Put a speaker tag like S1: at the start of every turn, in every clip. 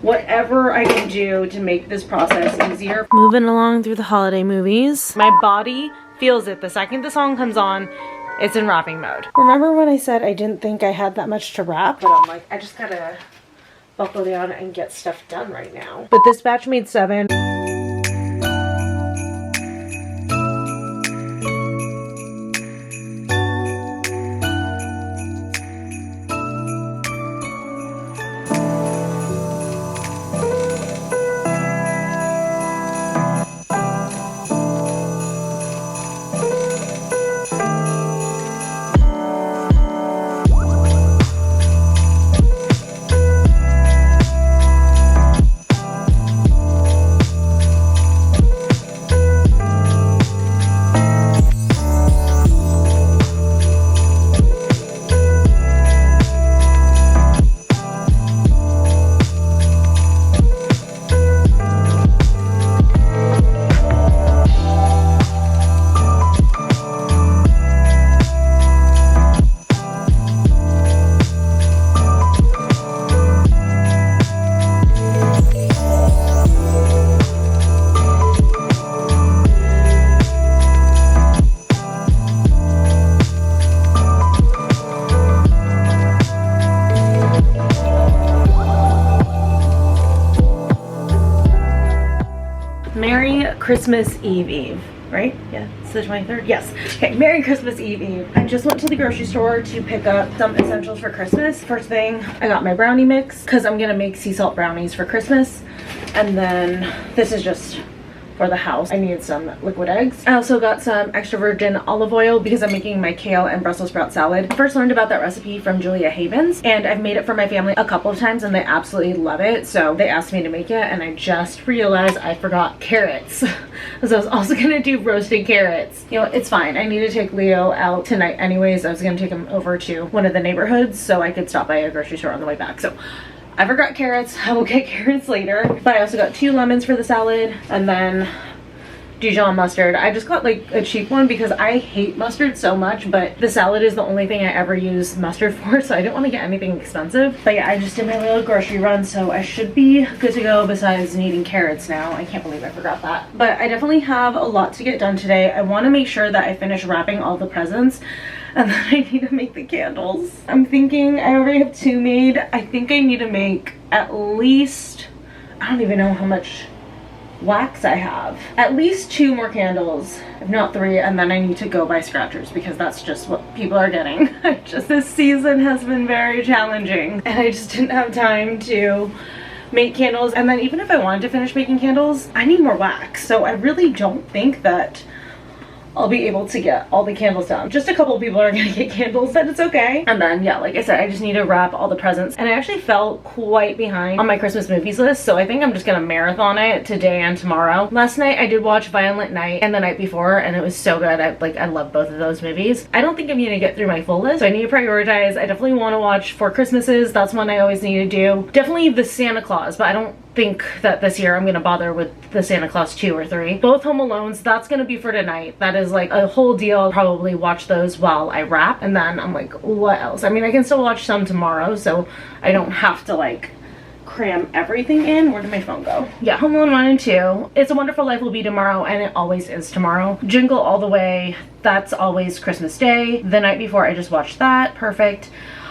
S1: whatever I can do to make this process easier. Moving along through the holiday movies. My body feels it the second the song comes on. It's in wrapping mode. Remember when I said I didn't think I had that much to wrap? But I'm like, I just gotta buckle down and get stuff done right now. But this batch made 7. Merry Christmas Eve, right? Yeah, it's the 23rd. Yes. Okay, Merry Christmas Eve. I just went to the grocery store to pick up some essentials for Christmas. First thing, I got my brownie mix because I'm gonna make sea salt brownies for Christmas. And then this is just for the house. I needed some liquid eggs. I also got some extra virgin olive oil because I'm making my kale and Brussels sprout salad. I first learned about that recipe from Julia Havens, and I've made it for my family a couple of times and they absolutely love it. So they asked me to make it and I just realized I forgot carrots. So I was also gonna do roasted carrots. You know, it's fine. I need to take Leo out tonight anyways. I was gonna take him over to one of the neighborhoods so I could stop by a grocery store on the way back. So I forgot carrots. I will get carrots later. But I also got 2 lemons for the salad and then Dijon mustard. I just got like a cheap one because I hate mustard so much, but the salad is the only thing I ever use mustard for, so I didn't want to get anything expensive. But yeah, I just did my little grocery run, so I should be good to go besides needing carrots now. I can't believe I forgot that. But I definitely have a lot to get done today. I want to make sure that I finish wrapping all the presents and then I need to make the candles. I'm thinking I already have 2 made. I think I need to make at least, I don't even know how much wax I have. At least 2 more candles, if not 3, and then I need to go buy scratchers because that's just what people are getting. This season has been very challenging and I just didn't have time to make candles. And then even if I wanted to finish making candles, I need more wax. So I really don't think that I'll be able to get all the candles done. Just a couple of people are gonna get candles, but it's okay. And then yeah, like I said, I just need to wrap all the presents. And I actually fell quite behind on my Christmas movies list, so I think I'm just gonna marathon it today and tomorrow. Last night I did watch Violent Night and the night before, and it was so good. I love both of those movies. I don't think I'm gonna get through my full list, so I need to prioritize. I definitely want to watch Four Christmases. That's one I always need to do. Definitely the Santa Claus, but I don't think that this year I'm gonna bother with the Santa Claus 2 or 3. Both Home Alones, that's gonna be for tonight. That is like a whole deal. I'll probably watch those while I wrap, and then I'm like, what else? I mean, I can still watch some tomorrow, so I don't have to like cram everything in. Where did my phone go? Yeah, Home Alone 1 and 2. It's a Wonderful Life will be tomorrow, and it always is tomorrow. Jingle All the Way, that's always Christmas Day. The night before I just watched that. Perfect.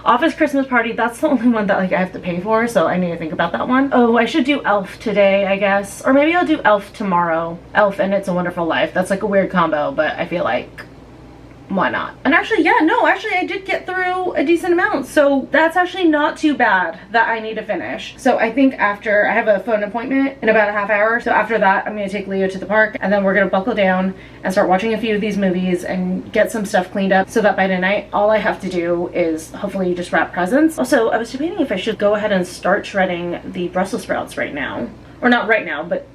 S1: Office Christmas Party, that's the only one that like I have to pay for, so I need to think about that one. Oh, I should do Elf today, I guess. Or maybe I'll do Elf tomorrow. Elf and It's a Wonderful Life. That's like a weird combo, but I feel like why not? And actually, yeah, no, actually I did get through a decent amount, so that's actually not too bad that I need to finish. So I think after, I have a phone appointment in about a half hour, so after that I'm gonna take Leo to the park, and then we're gonna buckle down and start watching a few of these movies and get some stuff cleaned up so that by tonight all I have to do is hopefully just wrap presents. Also, I was debating if I should go ahead and start shredding the Brussels sprouts right now, or not right now, but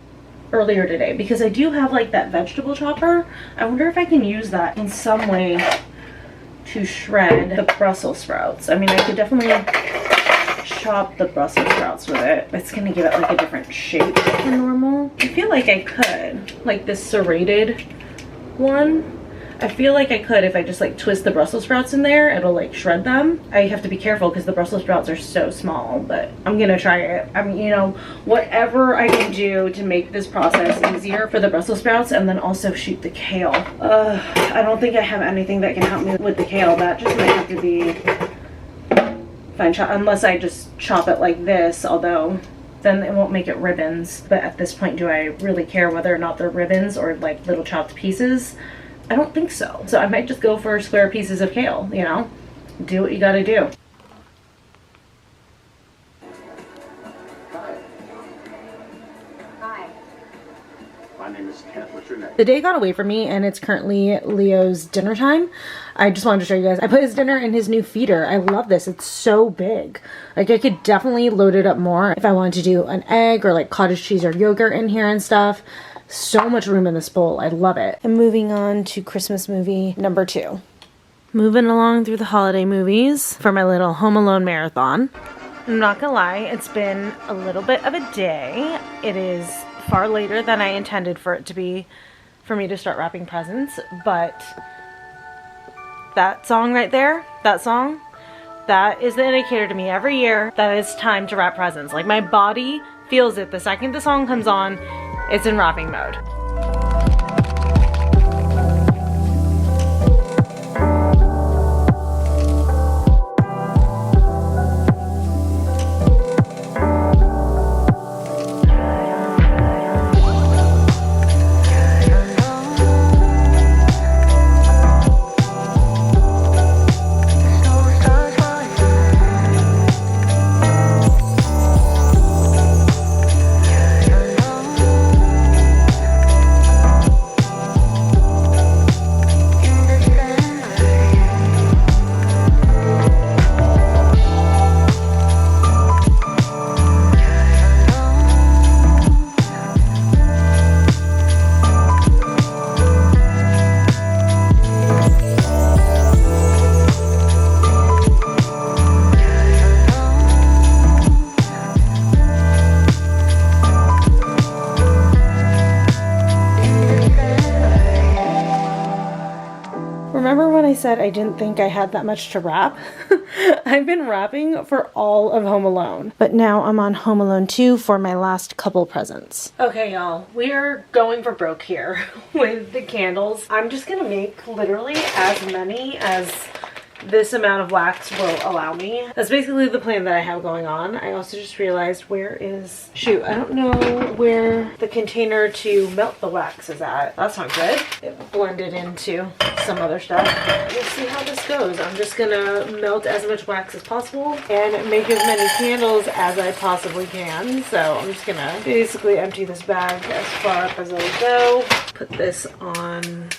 S1: earlier today, because I do have like that vegetable chopper. I wonder if I can use that in some way to shred the Brussels sprouts. I mean, I could definitely chop the Brussels sprouts with it. It's gonna give it like a different shape than normal. I feel like I could, like this serrated one. I feel like I could if I just like twist the Brussels sprouts in there, it'll like shred them. I have to be careful because the Brussels sprouts are so small, but I'm gonna try it. I mean, you know, whatever I can do to make this process easier for the Brussels sprouts, and then also shoot the kale. I don't think I have anything that can help me with the kale. That just might have to be fine chop, unless I just chop it like this, although then it won't make it ribbons. But at this point, do I really care whether or not they're ribbons or like little chopped pieces? I don't think so. So I might just go for square pieces of kale, you know? Do what you gotta do.
S2: Hi. My name is Kent. What's your name?
S1: The day got away from me and it's currently Leo's dinner time. I just wanted to show you guys. I put his dinner in his new feeder. I love this. It's so big. Like I could definitely load it up more if I wanted to do an egg or like cottage cheese or yogurt in here and stuff. So much room in this bowl. I love it. And moving on to Christmas movie number 2. Moving along through the holiday movies for my little Home Alone marathon. I'm not gonna lie, it's been a little bit of a day. It is far later than I intended for it to be for me to start wrapping presents, but that song right there, that song, that is the indicator to me every year that it's time to wrap presents. Like my body feels it the second the song comes on, it's in wrapping mode. Remember when I said I didn't think I had that much to wrap? I've been wrapping for all of Home Alone. But now I'm on Home Alone 2 for my last couple presents. Okay, y'all. We are going for broke here with the candles. I'm just gonna make literally as many as this amount of wax will allow me. That's basically the plan that I have going on. I also just realized shoot, I don't know where the container to melt the wax is at. That's not good. It blended into some other stuff. We'll see how this goes. I'm just gonna melt as much wax as possible and make as many candles as I possibly can. So I'm just gonna basically empty this bag as far up as it'll go. Put this on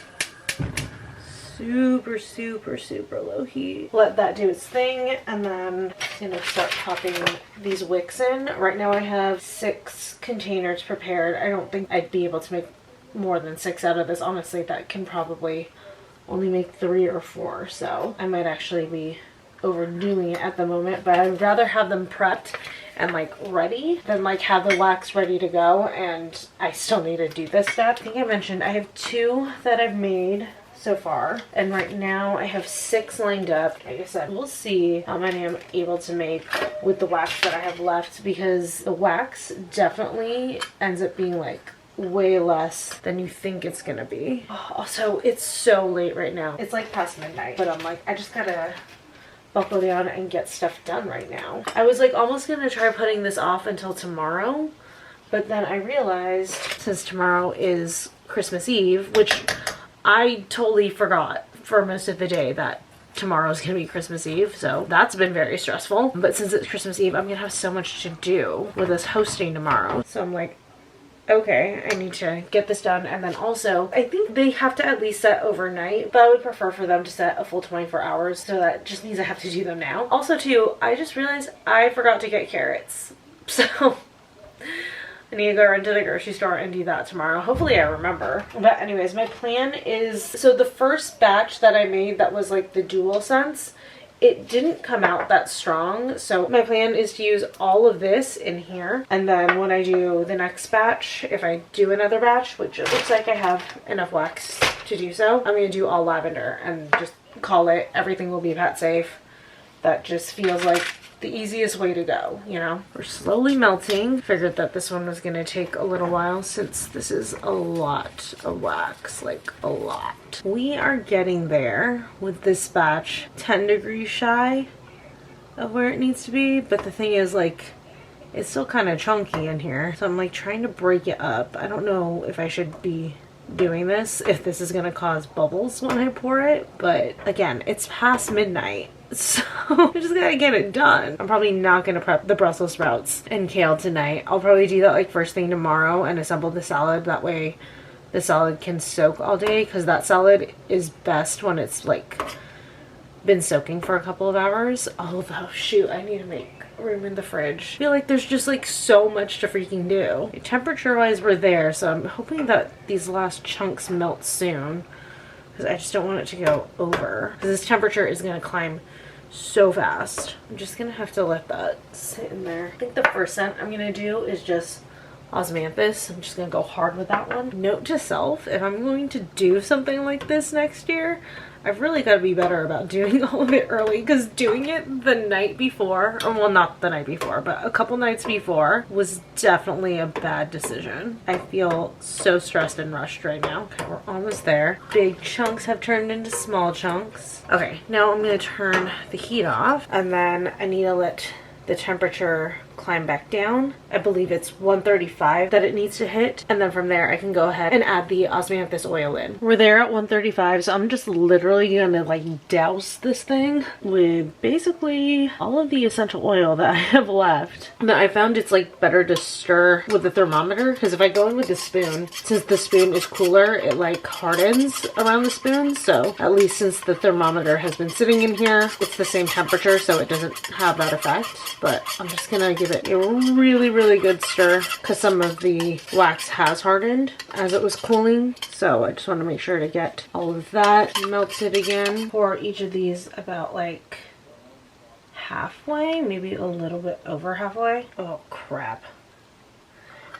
S1: super low heat. Let that do its thing, and then I'm gonna start popping these wicks in. Right now I have 6 containers prepared. I don't think I'd be able to make more than 6 out of this. Honestly, that can probably only make 3 or 4, so I might actually be overdoing it at the moment, but I'd rather have them prepped and like ready than like have the wax ready to go and I still need to do this step. I think I mentioned I have 2 that I've made so far, and right now I have 6 lined up. Like I said, we'll see how many I'm able to make with the wax that I have left, because the wax definitely ends up being like way less than you think it's gonna be. Also, it's so late right now. It's like past midnight, but I'm like, I just gotta buckle down and get stuff done right now. I was like almost gonna try putting this off until tomorrow, but then I realized since tomorrow is Christmas Eve, which I totally forgot for most of the day that tomorrow's gonna be Christmas Eve, so that's been very stressful. But since it's Christmas Eve, I'm gonna have so much to do with us hosting tomorrow. So I'm like, okay, I need to get this done. And then also, I think they have to at least set overnight, but I would prefer for them to set a full 24 hours, so that just means I have to do them now. Also too, I just realized I forgot to get carrots. So I need to go run to the grocery store and do that tomorrow. Hopefully I remember. But anyways, my plan is, so the first batch that I made that was like the dual scents it didn't come out that strong. So my plan is to use all of this in here. And then when I do the next batch, if I do another batch, which it looks like I have enough wax to do so, I'm going to do all lavender and just call it everything will be pet safe. That just feels like the easiest way to go, you know? We're slowly melting. Figured that this one was gonna take a little while since this is a lot of wax, like a lot. We are getting there with this batch, 10 degrees shy of where it needs to be, but the thing is, like, it's still kind of chunky in here. So I'm like trying to break it up. I don't know if I should be doing this, if this is gonna cause bubbles when I pour it, but again, it's past midnight. So I just gotta get it done. I'm probably not gonna prep the Brussels sprouts and kale tonight. I'll probably do that like first thing tomorrow and assemble the salad. That way the salad can soak all day, because that salad is best when it's like been soaking for a couple of hours. Although, shoot, I need to make room in the fridge. I feel like there's just like so much to freaking do. Temperature wise, we're there, so I'm hoping that these last chunks melt soon, because I just don't want it to go over, because this temperature is going to climb so fast. I'm just gonna have to let that sit in there. I think the first scent I'm gonna do is just osmanthus. I'm just gonna go hard with that one. Note to self, if I'm going to do something like this next year, I've really got to be better about doing all of it early, because doing it the night before, or well, not the night before, but a couple nights before, was definitely a bad decision. I feel so stressed and rushed right now. Okay, we're almost there. Big chunks have turned into small chunks. Okay, now I'm going to turn the heat off, and then I need to let the temperature climb back down. I believe it's 135 that it needs to hit, and then from there I can go ahead and add the osmanthus oil in. We're there at 135, so I'm just literally gonna like douse this thing with basically all of the essential oil that I have left. Now I found it's like better to stir with the thermometer, because if I go in with the spoon, since the spoon is cooler, it like hardens around the spoon. So at least since the thermometer has been sitting in here, it's the same temperature, so it doesn't have that effect. But I'm just gonna give it a really good stir, because some of the wax has hardened as it was cooling. So I just want to make sure to get all of that melted again. Pour each of these about like halfway, maybe a little bit over halfway. Oh crap.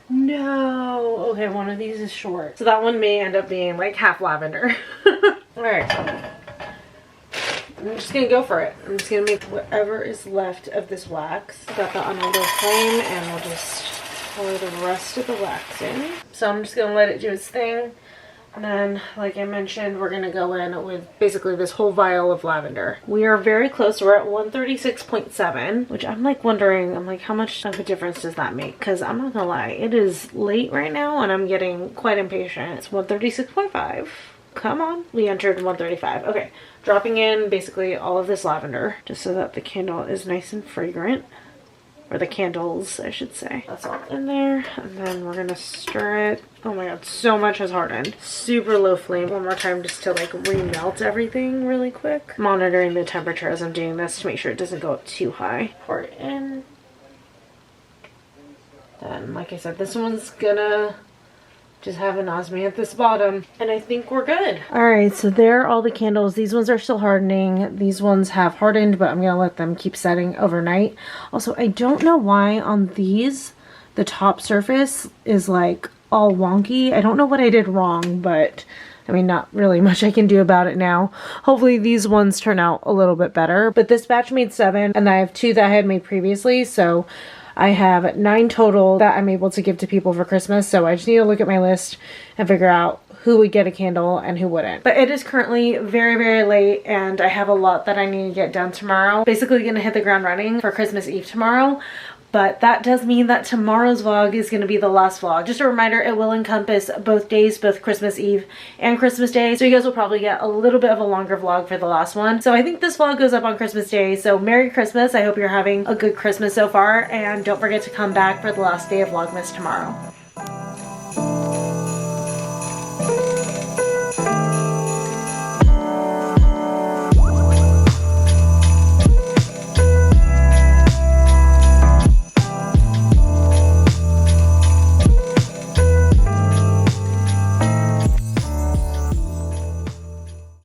S1: No. Okay, one of these is short, so that one may end up being like half lavender. All right. I'm just gonna go for it. I'm just gonna make whatever is left of this wax. Got that on a low flame, and we'll just pour the rest of the wax in. So I'm just gonna let it do its thing. And then, like I mentioned, we're gonna go in with basically this whole vial of lavender. We are very close. We're at 136.7, which I'm like wondering, I'm like, how much of a difference does that make? Because I'm not gonna lie, it is late right now and I'm getting quite impatient. It's 136.5. Come on. We entered 135. Okay. Dropping in basically all of this lavender, just so that the candle is nice and fragrant. Or the candles, I should say. That's all in there. And then we're gonna stir it. Oh my god, so much has hardened. Super low flame. One more time just to like remelt everything really quick. Monitoring the temperature as I'm doing this to make sure it doesn't go up too high. Pour it in. Then, like I said, this one's gonna just have an osmanthus bottom, and I think we're good. All right, so there are all the candles. These ones are still hardening. These ones have hardened, but I'm gonna let them keep setting overnight. Also, I don't know why on these the top surface is like all wonky. I don't know what I did wrong, but I mean, not really much I can do about it now. Hopefully these ones turn out a little bit better. But this batch made 7, and I have 2 that I had made previously, so I have 9 total that I'm able to give to people for Christmas. So I just need to look at my list and figure out who would get a candle and who wouldn't. But it is currently very late, and I have a lot that I need to get done tomorrow. Basically gonna hit the ground running for Christmas Eve tomorrow. But that does mean that tomorrow's vlog is going to be the last vlog. Just a reminder, it will encompass both days, both Christmas Eve and Christmas Day. So you guys will probably get a little bit of a longer vlog for the last one. So I think this vlog goes up on Christmas Day. So Merry Christmas. I hope you're having a good Christmas so far. And don't forget to come back for the last day of Vlogmas tomorrow.